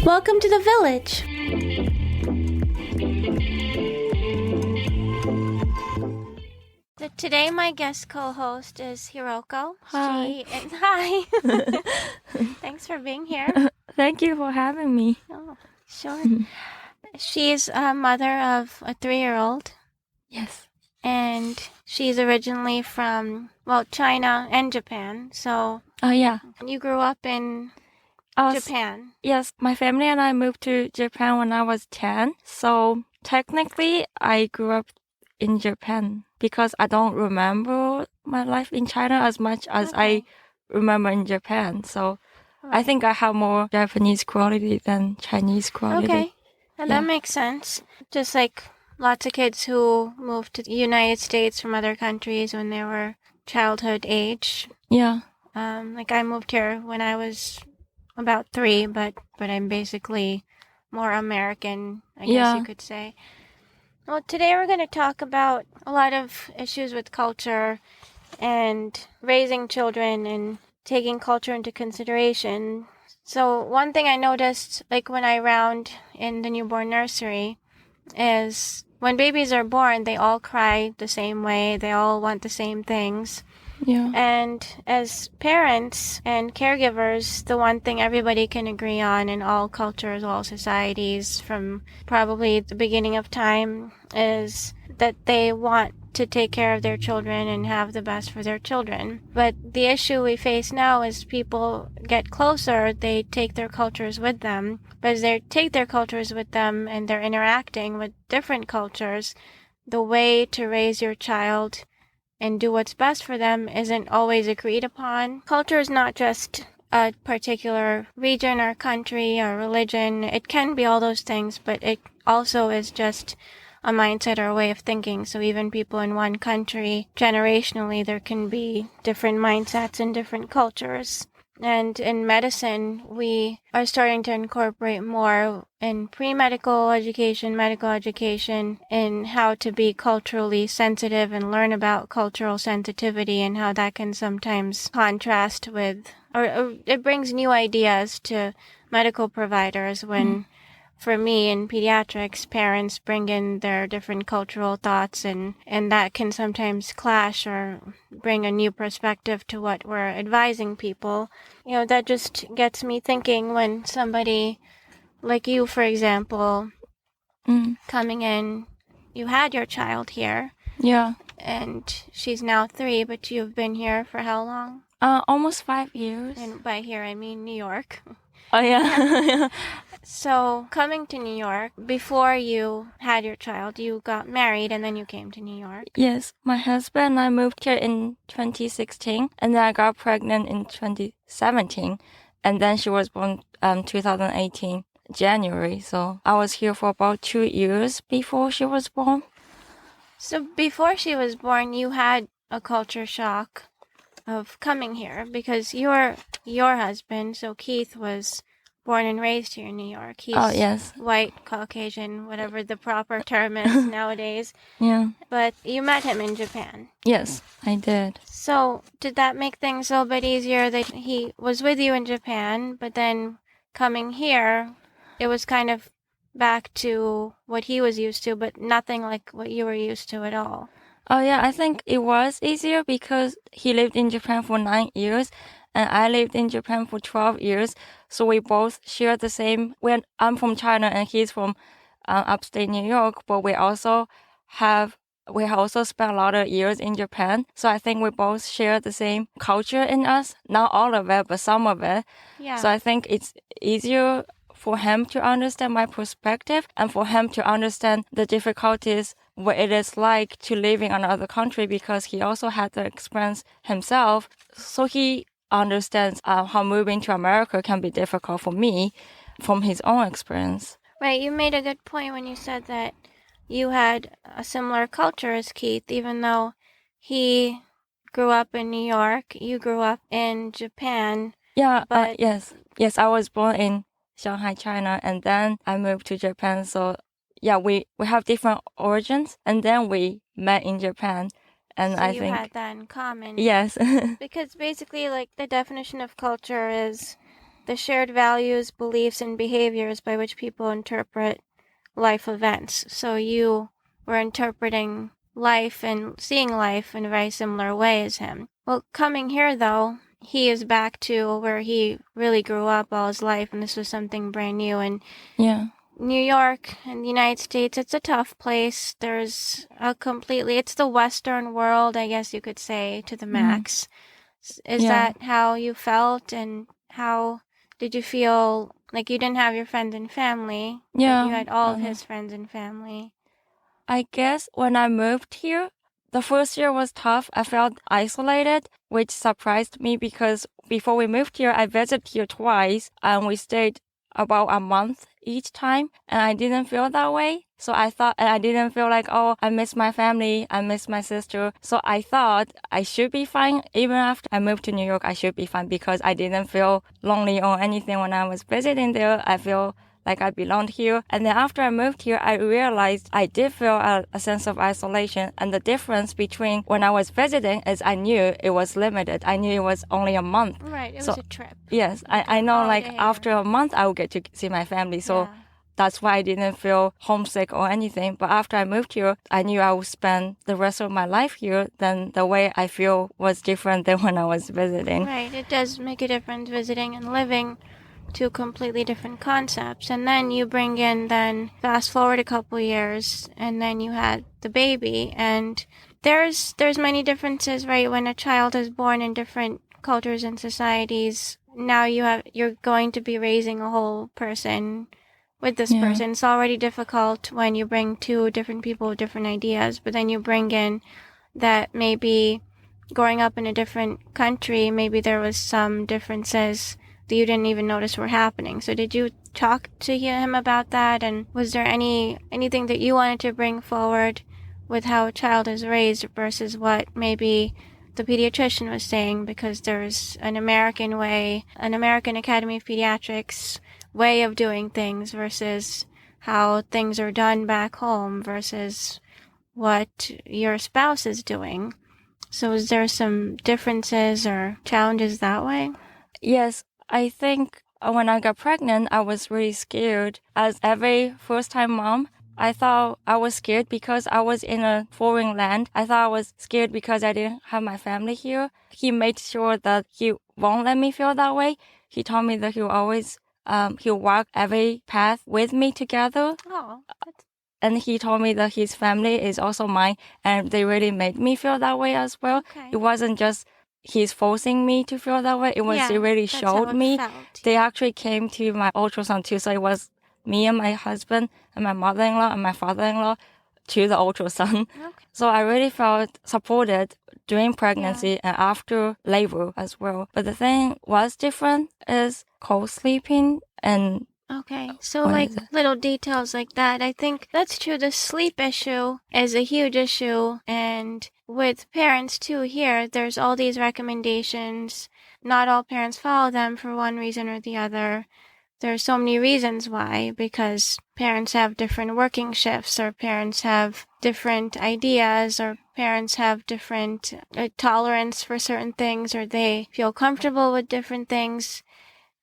Welcome to the village. So today my guest co-host is Hiroko. Hi. Hi. Thanks for being here. Thank you for having me. Oh, sure. She's a mother of a 3-year-old. Yes. And she's originally from, China and Japan. So Oh, yeah. you grew up in Japan. Yes, my family and I moved to Japan when I was 10. So technically, I grew up in Japan because I don't remember my life in China as much as I remember in Japan. So I think I have more Japanese quality than Chinese quality. Okay. And that makes sense. Just like lots of kids who moved to the United States from other countries when they were childhood age. Yeah. Like I moved here when I was about 3, but I'm basically more American, I guess you could say. Well, today we're going to talk about a lot of issues with culture and raising children and taking culture into consideration. So one thing I noticed, like when I round in the newborn nursery, is when babies are born, they all cry the same way. They all want the same things. Yeah. And as parents and caregivers, the one thing everybody can agree on in all cultures, all societies, from probably the beginning of time, is that they want to take care of their children and have the best for their children. But the issue we face now is people get closer, they take their cultures with them. But as they take their cultures with them and they're interacting with different cultures, the way to raise your child and do what's best for them isn't always agreed upon. Culture is not just a particular region or country or religion. It can be all those things, but it also is just a mindset or a way of thinking. So even people in one country, generationally, there can be different mindsets and different cultures. And in medicine, we are starting to incorporate more in pre-medical education, medical education, in how to be culturally sensitive and learn about cultural sensitivity and how that can sometimes contrast with, or it brings new ideas to medical providers when, for me in pediatrics, parents bring in their different cultural thoughts and that can sometimes clash or bring a new perspective to what we're advising people. You know, that just gets me thinking when somebody like you, for example, coming in, you had your child here. Yeah. And she's now 3, but you've been here for how long? Almost 5 years. And by here, I mean New York. Oh, yeah. So, coming to New York, before you had your child, you got married and then you came to New York. Yes, my husband and I moved here in 2016, and then I got pregnant in 2017, and then she was born 2018 January. So I was here for about 2 years before she was born. So before she was born, you had a culture shock of coming here because your husband, so Keith, was born and raised here in New York. He's white, Caucasian, whatever the proper term is nowadays. Yeah. But you met him in Japan. Yes, I did. So did that make things a little bit easier that he was with you in Japan, but then coming here, it was kind of back to what he was used to, but nothing like what you were used to at all? Oh, yeah, I think it was easier because he lived in Japan for 9 years and I lived in Japan for 12 years. So we both share the same. I'm from China and he's from upstate New York, but we also spent a lot of years in Japan. So I think we both share the same culture in us. Not all of it, but some of it. Yeah. So I think it's easier for him to understand my perspective and for him to understand the difficulties, what it is like to live in another country, because he also had the experience himself. So he understands how moving to America can be difficult for me from his own experience. Right. You made a good point when you said that you had a similar culture as Keith, even though he grew up in New York, you grew up in Japan. Yeah, yes, I was born in Shanghai, China, and then I moved to Japan. So yeah, we have different origins, and then we met in Japan. And so I you think had that in common. Yes. Because basically, like, the definition of culture is the shared values, beliefs, and behaviors by which people interpret life events. So you were interpreting life and seeing life in a very similar way as him. Well, coming here though, he is back to where he really grew up all his life, and this was something brand new. And Yeah. New York and the United States, it's a tough place. There's it's the Western world, I guess you could say, to the max. Is Yeah. that how you felt, and how did you feel like you didn't have your friends and family, but Yeah. you had all of his friends and family? I guess when I moved here, the first year was tough. I felt isolated, which surprised me because before we moved here, I visited here twice and we stayed about a month each time, and I didn't feel that way. So I thought, and I didn't feel like, oh, I miss my family, I miss my sister. So I thought I should be fine. Even after I moved to New York, I should be fine because I didn't feel lonely or anything when I was visiting there. I feel like I belonged here. And then after I moved here, I realized I did feel a sense of isolation. And the difference between when I was visiting is I knew it was limited. I knew it was only a month. Right, it was a trip. Yes, I know like holiday after a month I will get to see my family. So Yeah. that's why I didn't feel homesick or anything. But after I moved here, I knew I would spend the rest of my life here. Then the way I feel was different than when I was visiting. Right, it does make a difference visiting and living, two completely different concepts. And then you bring in, then fast forward a couple years, and then you had the baby, and there's many differences, right? When a child is born in different cultures and societies, now you're going to be raising a whole person with this person. It's already difficult when you bring two different people with different ideas, but then you bring in that maybe growing up in a different country, maybe there was some differences that you didn't even notice were happening. So did you talk to him about that? And was there anything that you wanted to bring forward with how a child is raised versus what maybe the pediatrician was saying? Because there's an American way, an American Academy of Pediatrics way of doing things versus how things are done back home versus what your spouse is doing. So is there some differences or challenges that way? Yes, I think when I got pregnant, I was really scared. As every first-time mom, I thought I was scared because I was in a foreign land. I thought I was scared because I didn't have my family here. He made sure that he won't let me feel that way. He told me that he'll walk every path with me together. Oh, that's And he told me that his family is also mine, and they really made me feel that way as well. okay. It wasn't just he's forcing me to feel that way. It was Yeah, they really that's showed how it me. felt. They actually came to my ultrasound too. So it was me and my husband and my mother-in-law and my father-in-law to the ultrasound. Okay. So I really felt supported during pregnancy and after labor as well. But the thing was different is co-sleeping and Okay, so what like is it? little details like that. I think that's true. The sleep issue is a huge issue. And with parents too here, there's all these recommendations. Not all parents follow them for one reason or the other. There's so many reasons why, because parents have different working shifts, or parents have different ideas, or parents have different tolerance for certain things, or they feel comfortable with different things.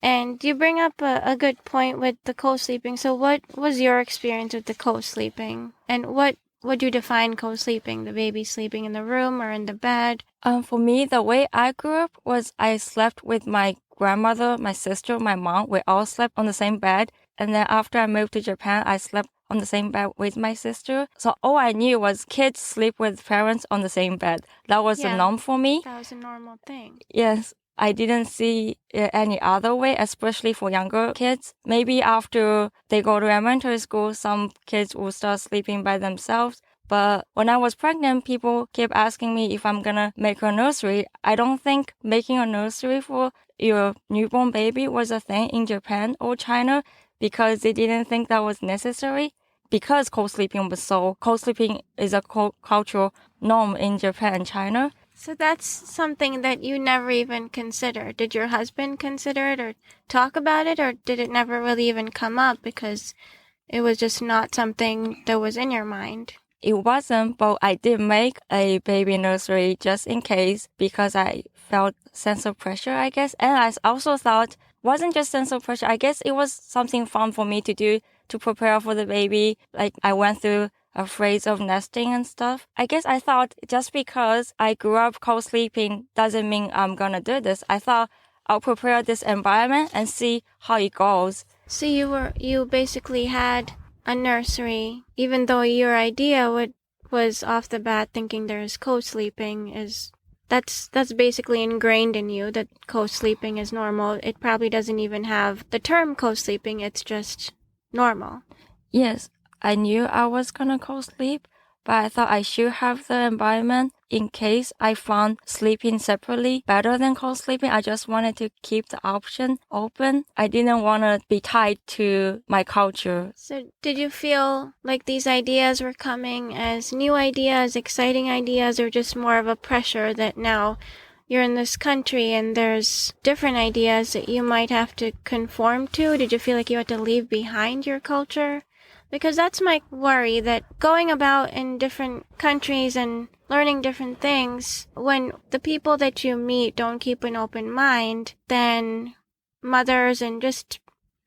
And you bring up a good point with the co-sleeping. So what was your experience with the co-sleeping? And what would you define co-sleeping? The baby sleeping in the room or in the bed? For me, the way I grew up was I slept with my grandmother, my sister, my mom. We all slept on the same bed. And then after I moved to Japan, I slept on the same bed with my sister. So all I knew was kids sleep with parents on the same bed. That was the norm for me. That was a normal thing. Yes, I didn't see it any other way, especially for younger kids. Maybe after they go to elementary school, some kids will start sleeping by themselves. But when I was pregnant, people kept asking me if I'm gonna make a nursery. I don't think making a nursery for your newborn baby was a thing in Japan or China because they didn't think that was necessary. Because co-sleeping is a cultural norm in Japan and China. So that's something that you never even considered. Did your husband consider it or talk about it, or did it never really even come up because it was just not something that was in your mind? It wasn't, but I did make a baby nursery just in case because I felt sense of pressure, I guess. And I also thought wasn't just sense of pressure. I guess it was something fun for me to do to prepare for the baby. Like I went through a phase of nesting and stuff. I guess I thought just because I grew up co-sleeping doesn't mean I'm gonna do this. I thought I'll prepare this environment and see how it goes. So you basically had a nursery, even though your idea was off the bat thinking there's co-sleeping that's basically ingrained in you that co-sleeping is normal. It probably doesn't even have the term co-sleeping, it's just normal. Yes, I knew I was gonna co-sleep, but I thought I should have the environment in case I found sleeping separately better than co-sleeping. I just wanted to keep the option open. I didn't want to be tied to my culture. So did you feel like these ideas were coming as new ideas, exciting ideas, or just more of a pressure that now you're in this country and there's different ideas that you might have to conform to? Did you feel like you had to leave behind your culture? Because that's my worry, that going about in different countries and learning different things, when the people that you meet don't keep an open mind, then mothers and just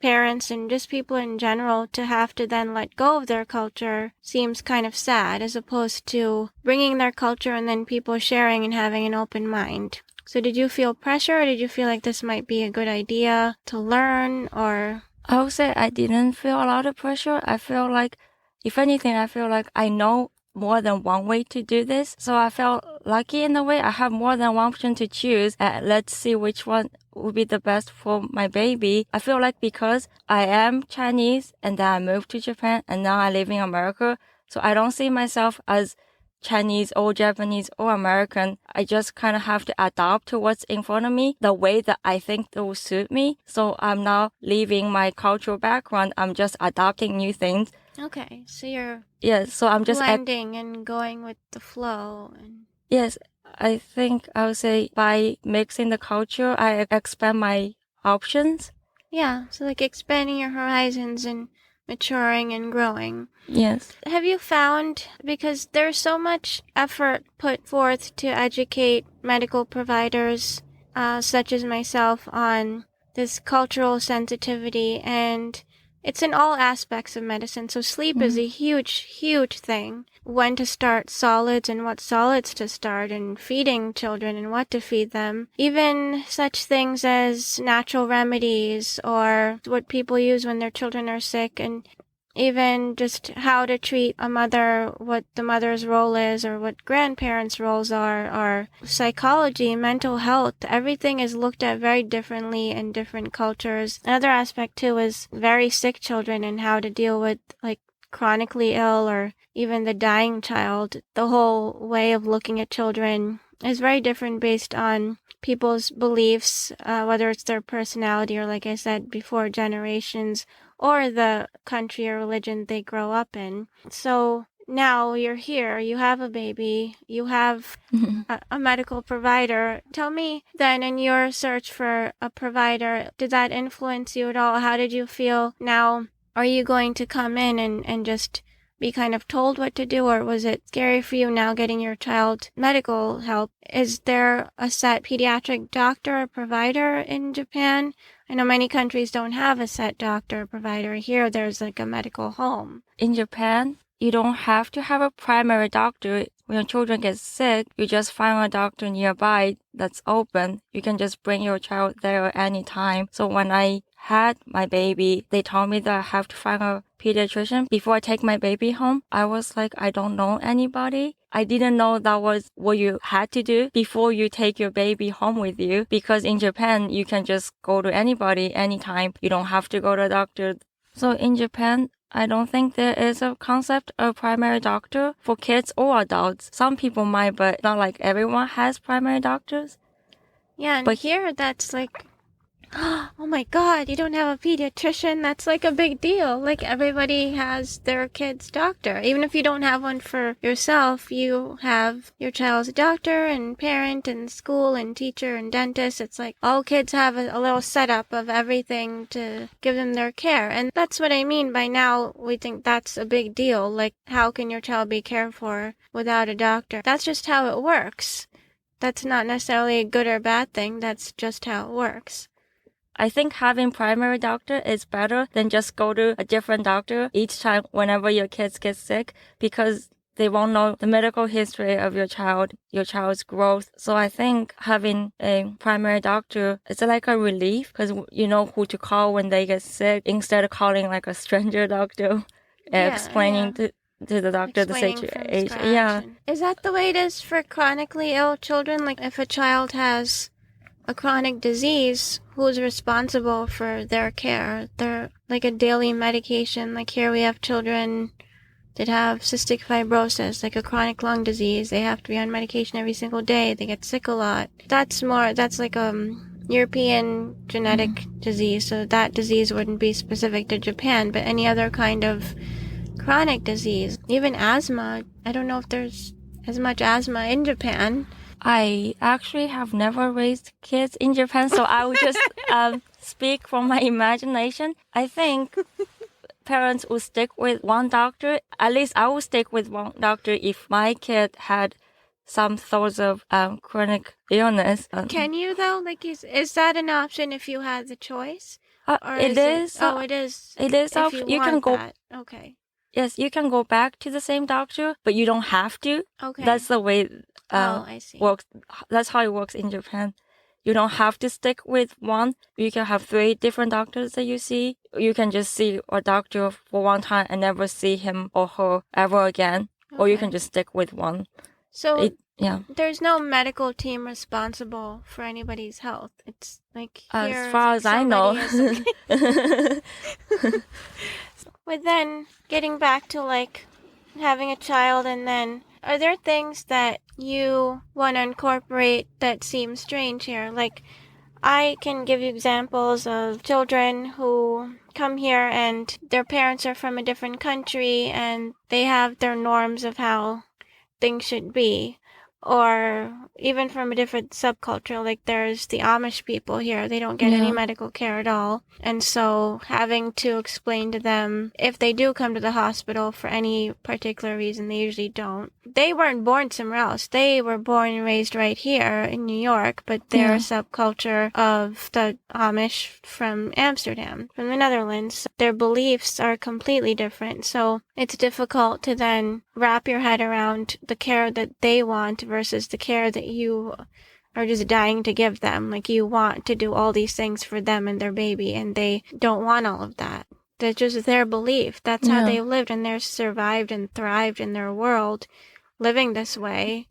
parents and just people in general to have to then let go of their culture seems kind of sad, as opposed to bringing their culture and then people sharing and having an open mind. So did you feel pressure, or did you feel like this might be a good idea to learn, or... I would say I didn't feel a lot of pressure. I feel like, if anything, I feel like I know more than one way to do this. So I felt lucky in a way. I have more than one option to choose. Let's see which one would be the best for my baby. I feel like because I am Chinese and then I moved to Japan and now I live in America, so I don't see myself as Chinese or Japanese or American. I just kind of have to adapt to what's in front of me, the way that I think that will suit me. So I'm not leaving my cultural background. I'm just adopting new things. Okay, so you're so I'm just blending and going with the flow. Yes, I think I would say by mixing the culture, I expand my options. Yeah, so like expanding your horizons and maturing and growing. Yes. Have you found, because there's so much effort put forth to educate medical providers, such as myself, on this cultural sensitivity, and it's in all aspects of medicine. So sleep is a huge, huge thing. When to start solids and what solids to start, and feeding children and what to feed them. Even such things as natural remedies or what people use when their children are sick, and even just how to treat a mother, what the mother's role is, or what grandparents' roles are, or psychology, mental health. Everything is looked at very differently in different cultures. Another aspect, too, is very sick children and how to deal with, like, chronically ill or even the dying child. The whole way of looking at children is very different based on people's beliefs, whether it's their personality or, like I said before, generations, or the country or religion they grow up in. So now you're here, you have a baby, you have a medical provider. Tell me then, in your search for a provider, did that influence you at all? How did you feel now? Are you going to come in and just be kind of told what to do, or was it scary for you now getting your child medical help? Is there a set pediatric doctor or provider in Japan? I know many countries don't have a set doctor or provider. Here, there's like a medical home. In Japan, you don't have to have a primary doctor. When your children get sick, you just find a doctor nearby that's open. You can just bring your child there anytime. So when I had my baby, they told me that I have to find a pediatrician before I take my baby home. I was like, I don't know anybody. I didn't know that was what you had to do before you take your baby home with you, because in Japan, you can just go to anybody anytime. You don't have to go to a doctor. So in Japan, I don't think there is a concept of primary doctor for kids or adults. Some people might, but not like everyone has primary doctors. Yeah, and here that's like, oh my God, you don't have a pediatrician? That's like a big deal. Like everybody has their kid's doctor. Even if you don't have one for yourself, you have your child's doctor and parent and school and teacher and dentist. It's like all kids have a little setup of everything to give them their care. And that's what I mean by now we think that's a big deal. Like, how can your child be cared for without a doctor? That's just how it works. That's not necessarily a good or bad thing. That's just how it works. I think having primary doctor is better than just go to a different doctor each time whenever your kids get sick, because they won't know the medical history of your child's growth. So I think having a primary doctor is like a relief, because you know who to call when they get sick instead of calling like a stranger doctor, explaining to the doctor the situation. Yeah. Is that the way it is for chronically ill children? Like if a child has a chronic disease, who's responsible for their care? They're like a daily medication. Like here we have children that have cystic fibrosis, like a chronic lung disease. They have to be on medication every single day. They get sick a lot. That's like European genetic disease, so that disease wouldn't be specific to Japan, but any other kind of chronic disease, even asthma. I don't know if there's as much asthma in Japan. I actually have never raised kids in Japan, so I would just speak from my imagination. I think parents would stick with one doctor. At least I would stick with one doctor if my kid had some sorts of chronic illness. Can you though? Like, is that an option if you had the choice? It is. It is. It is. If you can go. That. Okay. Yes, you can go back to the same doctor, but you don't have to. Okay. That's the way I see. works. That's how it works in Japan. You don't have to stick with one. You can have 3 different doctors that you see. You can just see a doctor for one time and never see him or her ever again. Okay. Or you can just stick with one. So there's no medical team responsible for anybody's health. It's like as far as I know. But then getting back to like having a child, and then are there things that you want to incorporate that seem strange here? Like, I can give you examples of children who come here and their parents are from a different country and they have their norms of how things should be. Or even from a different subculture, like there's the Amish people here. They don't get any medical care at all. And so having to explain to them, if they do come to the hospital for any particular reason, they usually don't. They weren't born somewhere else. They were born and raised right here in New York, but they're a subculture of the Amish from Amsterdam, from the Netherlands. Their beliefs are completely different. So it's difficult to then wrap your head around the care that they want versus the care that you are just dying to give them. Like, you want to do all these things for them and their baby, and they don't want all of that. That's just their belief. That's how they lived, and they've survived and thrived in their world living this way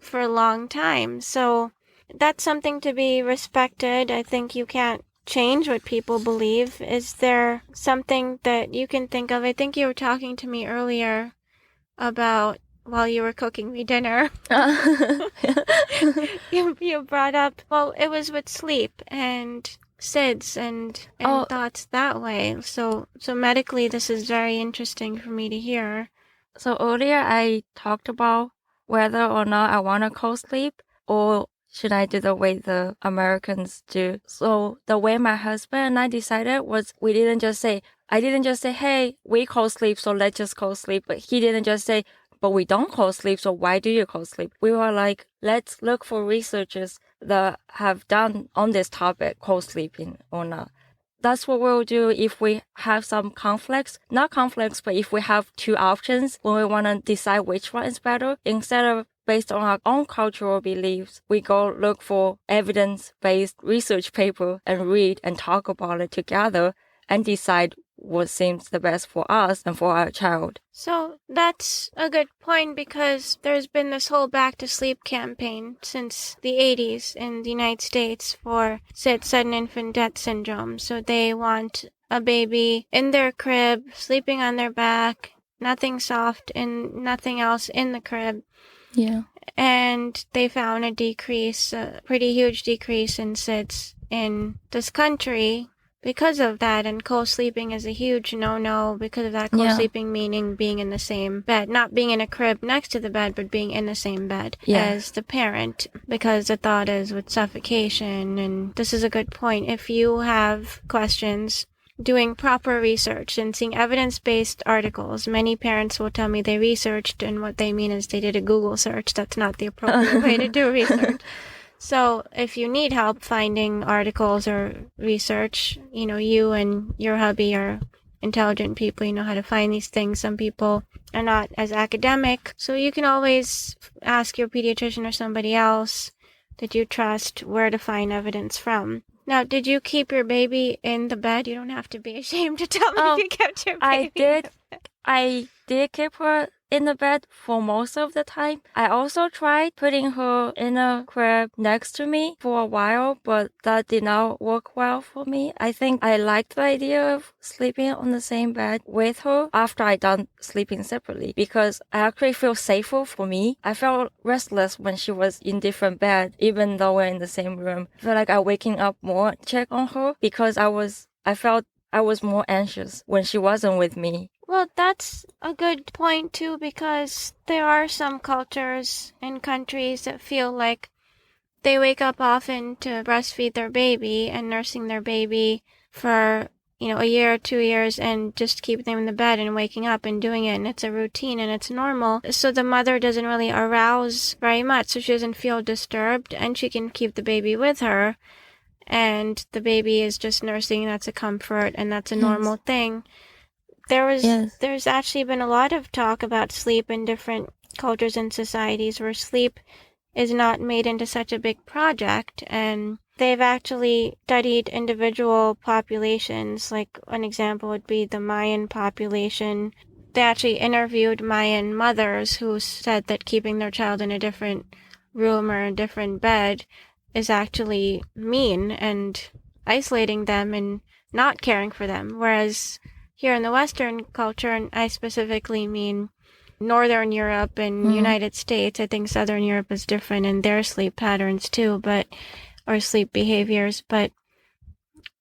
for a long time. So that's something to be respected. I think you can't change what people believe. Is there something that you can think of? I think you were talking to me earlier about, while you were cooking me dinner, you brought up, well, it was with sleep and SIDS and thoughts that way. So medically, this is very interesting for me to hear. So earlier I talked about whether or not I want to co-sleep, or should I do the way the Americans do. So the way my husband and I decided was, I didn't just say, hey, we co-sleep, so let's just co-sleep. But he didn't just say, but we don't co-sleep, so why do you co-sleep? We were like, let's look for researchers that have done on this topic, co-sleeping or not. That's what we'll do if we have some conflicts. Not conflicts, but if we have 2 options when we want to decide which one is better. Instead of based on our own cultural beliefs, we go look for evidence-based research paper and read and talk about it together and decide what seems the best for us and for our child. So that's a good point, because there's been this whole back to sleep campaign since the 80s in the United States for sudden infant death syndrome. So they want a baby in their crib, sleeping on their back, nothing soft and nothing else in the crib. Yeah. And they found a pretty huge decrease in SIDS in this country because of that. And co-sleeping is a huge no-no because of that. Co-sleeping meaning being in the same bed, not being in a crib next to the bed, but being in the same bed as the parent, because the thought is with suffocation. And this is a good point. If you have questions, doing proper research and seeing evidence-based articles. Many parents will tell me they researched, and what they mean is they did a Google search. That's not the appropriate way to do research. So if you need help finding articles or research, you and your hubby are intelligent people. You know how to find these things. Some people are not as academic. So you can always ask your pediatrician or somebody else that you trust where to find evidence from. Now, did you keep your baby in the bed? You don't have to be ashamed to tell me if you kept your baby. I did keep her in the bed for most of the time. I also tried putting her in a crib next to me for a while, but that did not work well for me. I think I liked the idea of sleeping on the same bed with her after I done sleeping separately because I actually feel safer for me. I felt restless when she was in different bed, even though we're in the same room. I feel like I waking up more to check on her because I felt I was more anxious when she wasn't with me. Well, that's a good point too, because there are some cultures and countries that feel like they wake up often to breastfeed their baby and nursing their baby for, a year or 2 years and just keep them in the bed and waking up and doing it. And it's a routine and it's normal. So the mother doesn't really arouse very much. So she doesn't feel disturbed and she can keep the baby with her. And the baby is just nursing. That's a comfort and that's a normal thing. There's actually been a lot of talk about sleep in different cultures and societies where sleep is not made into such a big project, and they've actually studied individual populations. Like an example would be the Mayan population. They actually interviewed Mayan mothers who said that keeping their child in a different room or a different bed is actually mean and isolating them and not caring for them, whereas here in the Western culture, and I specifically mean Northern Europe and United States, I think Southern Europe is different in their sleep patterns too, or sleep behaviors, but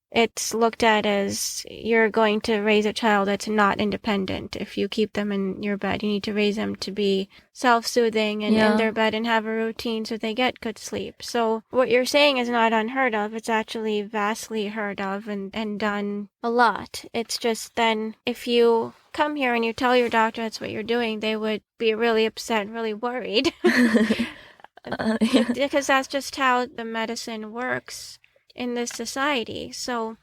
it's looked at as you're going to raise a child that's not independent. If you keep them in your bed, you need to raise them to be self-soothing and in their bed and have a routine so they get good sleep. So what you're saying is not unheard of. It's actually vastly heard of and done a lot. It's just then if you come here and you tell your doctor that's what you're doing, they would be really upset and really worried. Because that's just how the medicine works in this society. So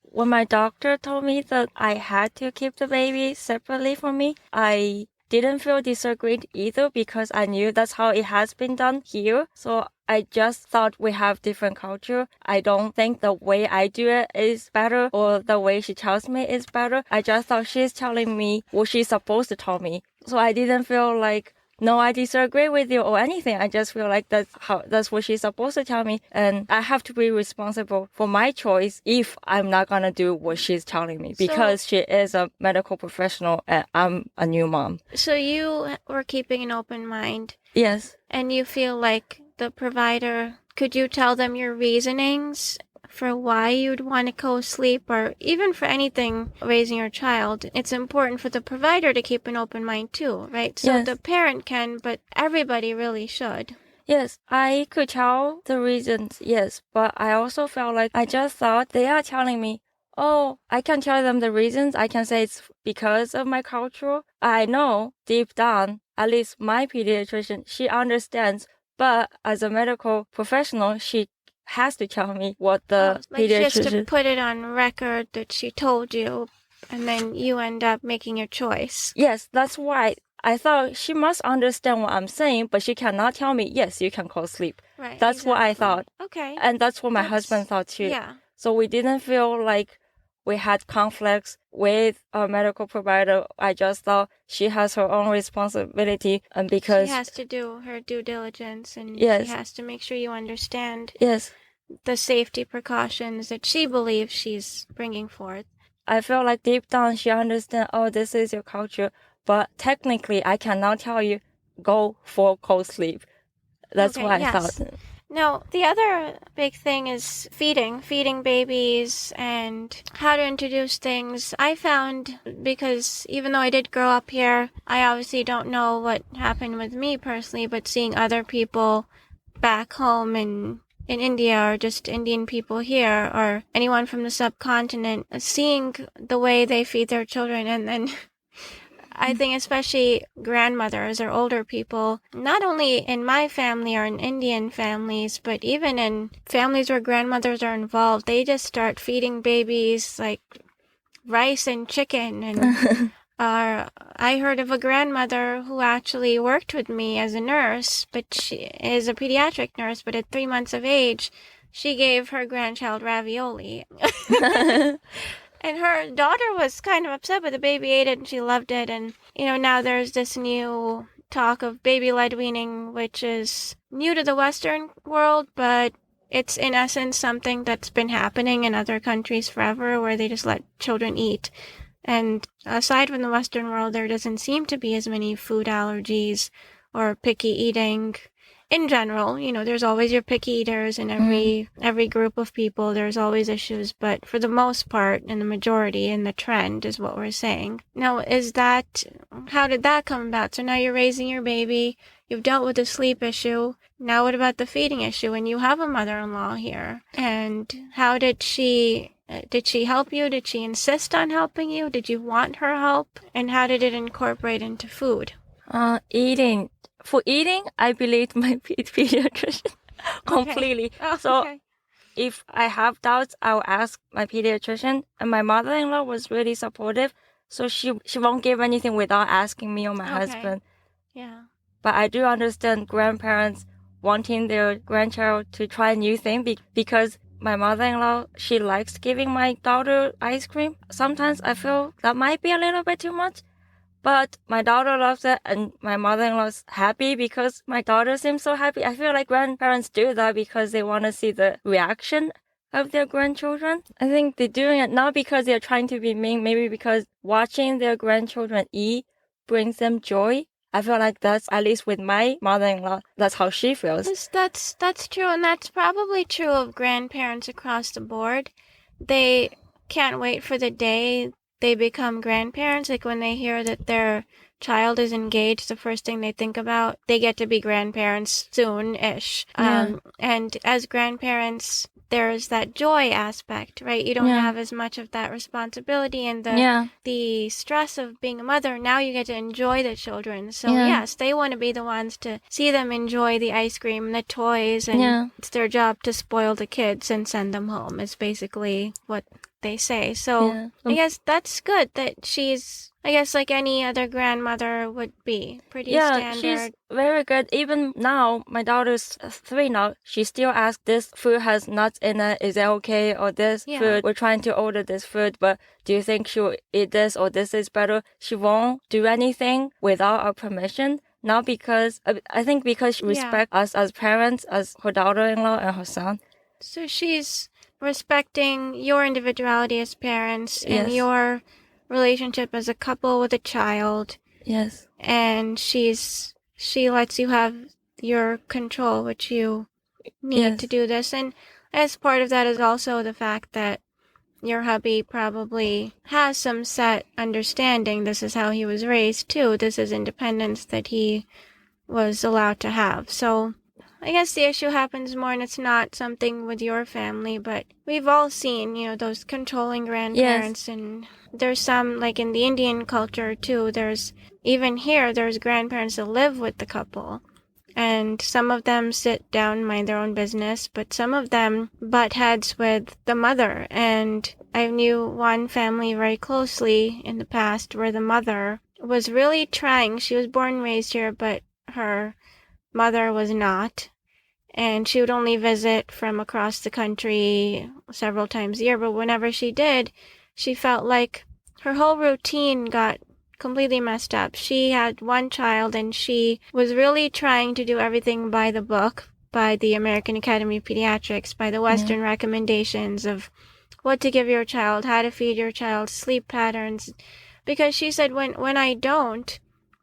when my doctor told me that I had to keep the baby separately from me, I didn't feel disagreed either because I knew that's how it has been done here. So I just thought we have different culture. I don't think the way I do it is better or the way she tells me is better. I just thought she's telling me what she's supposed to tell me. So I didn't feel like, no, I disagree with you or anything. I just feel like that's what she's supposed to tell me. And I have to be responsible for my choice if I'm not going to do what she's telling me because she is a medical professional and I'm a new mom. So you were keeping an open mind. Yes. And you feel like the provider, could you tell them your reasonings for why you'd want to co-sleep or even for anything raising your child? It's important for the provider to keep an open mind too, right? So the parent can, but everybody really should. Yes, I could tell the reasons, yes, but I also felt like I just thought they are telling me, oh, I can tell them the reasons. I can say it's because of my culture. I know deep down, at least my pediatrician, she understands, but as a medical professional, she has to tell me what the pediatrician... She has to put it on record that she told you, and then you end up making your choice. Yes, that's why I thought she must understand what I'm saying, but she cannot tell me, yes, you can co-sleep. Right, that's what I thought. Okay. And that's what my husband thought too. Yeah. So we didn't feel like we had conflicts with our medical provider. I just thought she has her own responsibility and because... She has to do her due diligence and she has to make sure you understand the safety precautions that she believes she's bringing forth. I feel like deep down she understands, oh, this is your culture, but technically I cannot tell you, go for co-sleep. That's what I thought. Now, the other big thing is feeding babies and how to introduce things. I found, because even though I did grow up here, I obviously don't know what happened with me personally, but seeing other people back home in India or just Indian people here or anyone from the subcontinent, seeing the way they feed their children and then I think especially grandmothers or older people, not only in my family or in Indian families, but even in families where grandmothers are involved, they just start feeding babies like rice and chicken. And I heard of a grandmother who actually worked with me as a nurse, but she is a pediatric nurse, but at 3 months of age, she gave her grandchild ravioli. And her daughter was kind of upset, but the baby ate it and she loved it. And, now there's this new talk of baby-led weaning, which is new to the Western world, but it's in essence something that's been happening in other countries forever, where they just let children eat. And aside from the Western world, there doesn't seem to be as many food allergies or picky eating. In general, there's always your picky eaters in every group of people. There's always issues, but for the most part, and the majority, and the trend is what we're saying. Now, how did that come about? So now you're raising your baby, you've dealt with the sleep issue. Now what about the feeding issue? And you have a mother-in-law here. And how did she help you? Did she insist on helping you? Did you want her help? And how did it incorporate into food? Eating. For eating, I believe my pediatrician completely. Okay. Oh, so okay. if I have doubts, I'll ask my pediatrician. And my mother-in-law was really supportive, so she won't give anything without asking me or my husband. Yeah. But I do understand grandparents wanting their grandchild to try new things because my mother-in-law, she likes giving my daughter ice cream. Sometimes I feel that might be a little bit too much. But my daughter loves it, and my mother-in-law's happy because my daughter seems so happy. I feel like grandparents do that because they want to see the reaction of their grandchildren. I think they're doing it not because they're trying to be mean, maybe because watching their grandchildren eat brings them joy. I feel like that's, at least with my mother-in-law, that's how she feels. Yes, that's true, and that's probably true of grandparents across the board. They can't wait for the day they become grandparents. Like when they hear that their child is engaged, the first thing they think about, they get to be grandparents soon-ish. Yeah. And as grandparents, there's that joy aspect, right? You don't have as much of that responsibility and the stress of being a mother. Now you get to enjoy the children. So yes, they want to be the ones to see them enjoy the ice cream and the toys, and it's their job to spoil the kids and send them home. It's basically what they say. So I guess that's good that she's, I guess, like any other grandmother would be, pretty standard. She's very good. Even now, my daughter's 3 now. She still asks, this food has nuts in it. Is that okay? Or this food, we're trying to order this food, but do you think she'll eat this or this is better? She won't do anything without our permission. Not because, I think because she respects us as parents, as her daughter-in-law and her son. So she's respecting your individuality as parents and your relationship as a couple with a child. Yes. And she lets you have your control, which you need to do this. And as part of that is also the fact that your hubby probably has some set understanding. This is how he was raised too. This is independence that he was allowed to have. So I guess the issue happens more, and it's not something with your family, but we've all seen, those controlling grandparents. And there's some, like in the Indian culture too, even here, there's grandparents that live with the couple. And some of them sit down, mind their own business, but some of them butt heads with the mother. And I knew one family very closely in the past where the mother was really trying. She was born and raised here, but her mother was not, and she would only visit from across the country several times a year. But whenever she did, she felt like her whole routine got completely messed up. She had one child, and she was really trying to do everything by the book, by the American Academy of Pediatrics, by the Western recommendations of what to give your child, how to feed your child, sleep patterns. Because she said, when I don't,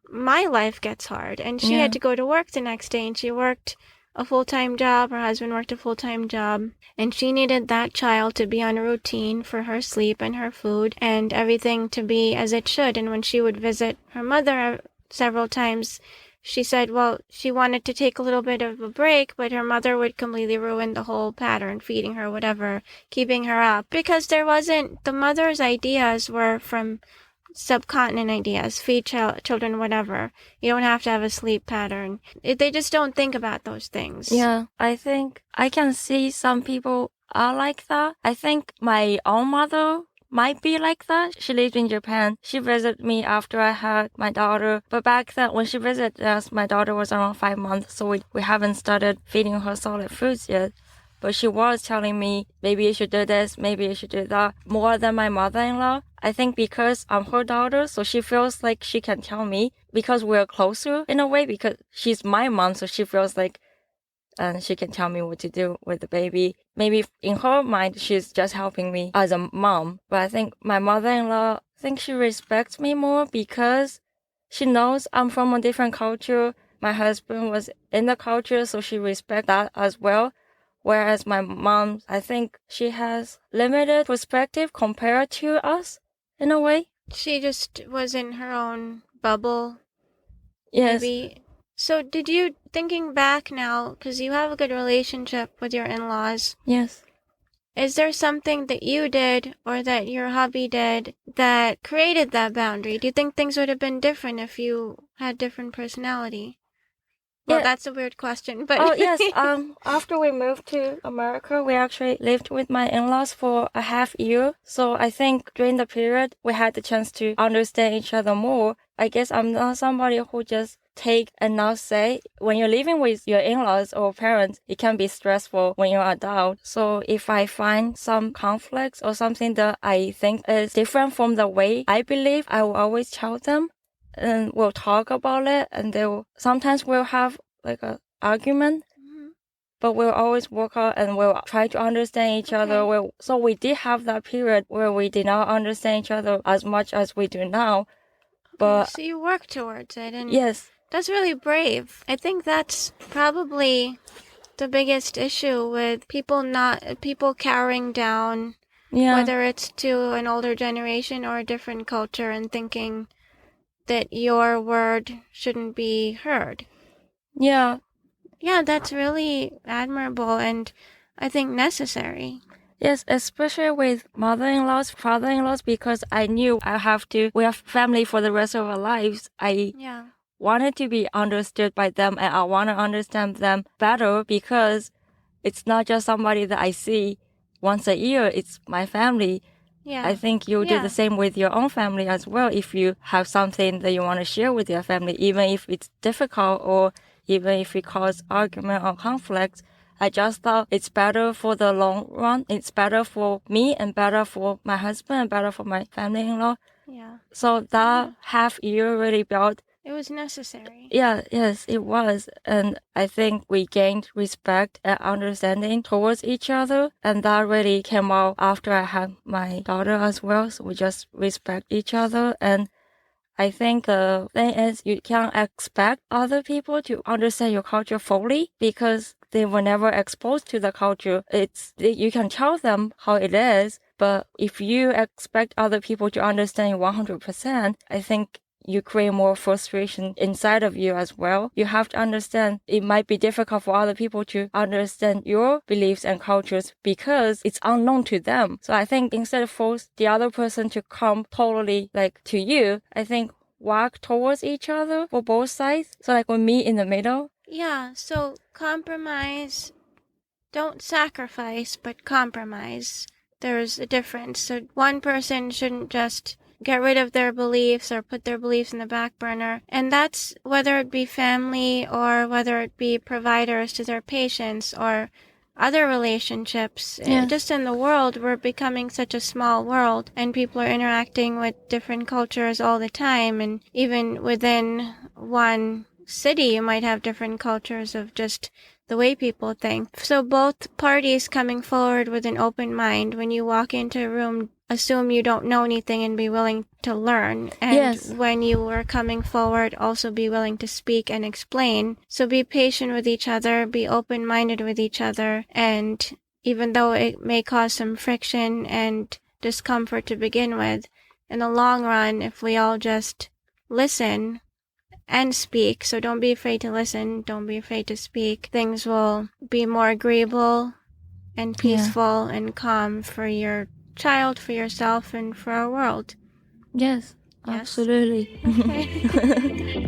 my life gets hard. And she had to go to work the next day, and she worked a full-time job. Her husband worked a full-time job, and she needed that child to be on a routine for her sleep and her food and everything to be as it should. And when she would visit her mother several times, she said, well, she wanted to take a little bit of a break, but her mother would completely ruin the whole pattern, feeding her whatever, keeping her up, because the mother's ideas were from subcontinent ideas, feed children whatever. You don't have to have a sleep pattern. They just don't think about those things. Yeah, I think I can see some people are like that. I think my own mother might be like that. She lived in Japan. She visited me after I had my daughter. But back then, when she visited us, my daughter was around 5 months, so we haven't started feeding her solid foods yet. But she was telling me, maybe you should do this, maybe you should do that, more than my mother-in-law. I think because I'm her daughter, so she feels like she can tell me because we're closer in a way, because she's my mom, so she feels like and she can tell me what to do with the baby. Maybe in her mind, she's just helping me as a mom. But I think my mother-in-law, I think she respects me more because she knows I'm from a different culture. My husband was in the culture, so she respects that as well. Whereas my mom, I think she has limited perspective compared to us in a way. She just was in her own bubble, Yes. maybe. So did you, thinking back now, because you have a good relationship with your in-laws, Yes. is there something that you did or that your hubby did that created that boundary? Do you think things would have been different if you had different personality? Well, Yeah. that's a weird question, but Oh, yes. After we moved to America, we actually lived with my in-laws for a half year. So I think during the period, we had the chance to understand each other more. I guess I'm not somebody who just take and not say. When you're living with your in-laws or parents, it can be stressful when you're adult. So if I find some conflicts or something that I think is different from the way I believe, I will always tell them. And we'll talk about it, and sometimes we'll have like a argument, but we'll always work out and we'll try to understand each other. So we did have that period where we did not understand each other as much as we do now. But so you work towards it, and yes, that's really brave. I think that's probably the biggest issue with people cowering down, whether it's to an older generation or a different culture, and thinking that your word shouldn't be heard. Yeah, that's really admirable and I think necessary. Yes, especially with mother-in-laws, father-in-laws, because I knew we have family for the rest of our lives. I wanted to be understood by them, and I want to understand them better because it's not just somebody that I see once a year. It's my family. I think you'll do the same with your own family as well if you have something that you want to share with your family, even if it's difficult or even if it causes argument or conflict. I just thought it's better for the long run. It's better for me and better for my husband and better for my family-in-law. So that half year really built. It was necessary. Yes, it was. And I think we gained respect and understanding towards each other. And that really came out after I had my daughter as well. So we just respect each other. And I think the thing is you can't expect other people to understand your culture fully because they were never exposed to the culture. You can tell them how it is, but if you expect other people to understand you 100%, I think you create more frustration inside of you as well. You have to understand it might be difficult for other people to understand your beliefs and cultures because it's unknown to them. So I think instead of force the other person to come totally like to you, I think walk towards each other for both sides. So like we meet in the middle. So compromise. Don't sacrifice, but compromise. There's a difference. So one person shouldn't just get rid of their beliefs or put their beliefs in the back burner. And that's whether it be family or whether it be providers to their patients or other relationships. Just in the world, we're becoming such a small world and people are interacting with different cultures all the time. And even within one city, you might have different cultures of just the way people think. So both parties coming forward with an open mind. When you walk into a room, assume you don't know anything and be willing to learn. And when you are coming forward, also be willing to speak and explain. So be patient with each other, be open-minded with each other. And even though it may cause some friction and discomfort to begin with, in the long run, if we all just listen and speak, so don't be afraid to listen, don't be afraid to speak, things will be more agreeable and peaceful and calm for your child, for yourself, and for our world. Yes, Absolutely. Okay.